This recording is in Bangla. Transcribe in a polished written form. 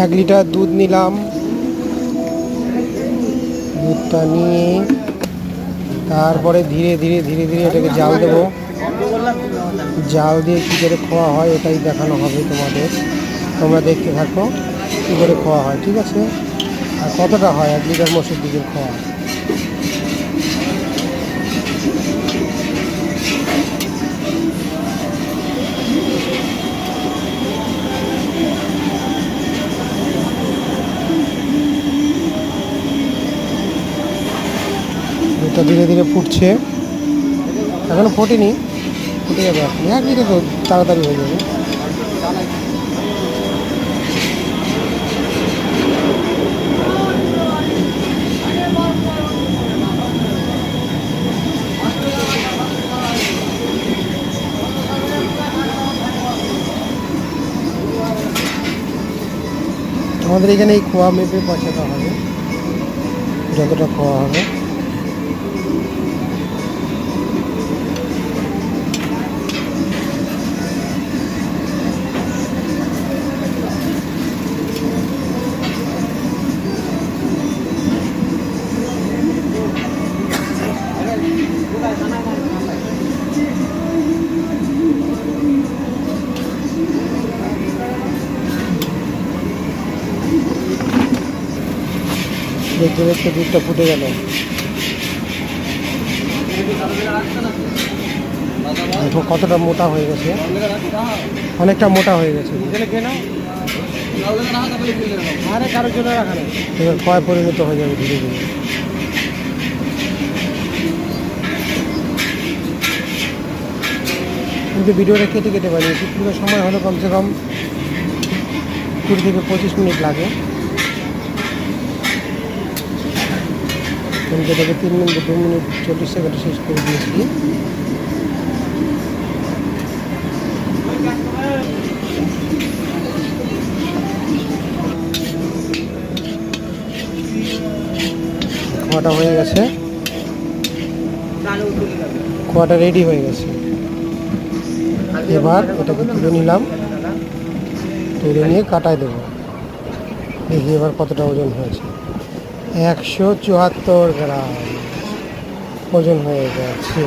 1 লিটার দুধ নিলাম। দুধটা নিয়ে তারপরে ধীরে ধীরে ধীরে ধীরে এটাকে জাল দেবো। জাল দিয়ে কী করে খোয়া হয় এটাই দেখানো হবে তোমাদের। তোমরা দেখতে থাকো কী করে খোয়া হয়, ঠিক আছে? আর কতটা হয় 1 লিটার মোষের দুধের খোয়া। দুধটা ধীরে ধীরে ফুটছে, এখনো ফোটেনি, ফুটে যাবে আপনি 1 লিটার তো তাড়াতাড়ি হয়ে যাবে। আমাদের এখানে এই খোয়া মেপে পয়সাটা হবে, যতটা খোয়া হবে। দেখতে দেখতে দুধটা ফুটে গেল। দেখো কতটা মোটা হয়ে গেছে, অনেকটা মোটা হয়ে গেছে। এবার ক্ষয় পরিণত হয়ে যাবে ধীরে ধীরে। কিন্তু ভিডিওটা কেটে কেটে বানিয়েছি, পুরো সময় হলো কমসে কম 20 থেকে 25 মিনিট লাগে। কিন্তু এটাকে 3 মিনিট 2 মিনিট 40 সেকেন্ডে শেষ করে দিয়েছি। খোয়াটা হয়ে গেছে, খোয়াটা রেডি হয়ে গেছে। এবার এটাকে তুলে নিলাম, তুলে নিয়ে কাটায় দেবো। দেখি এবার কতটা ওজন হয়েছে। 174 গ্রাম ওজন হয়ে গেছে।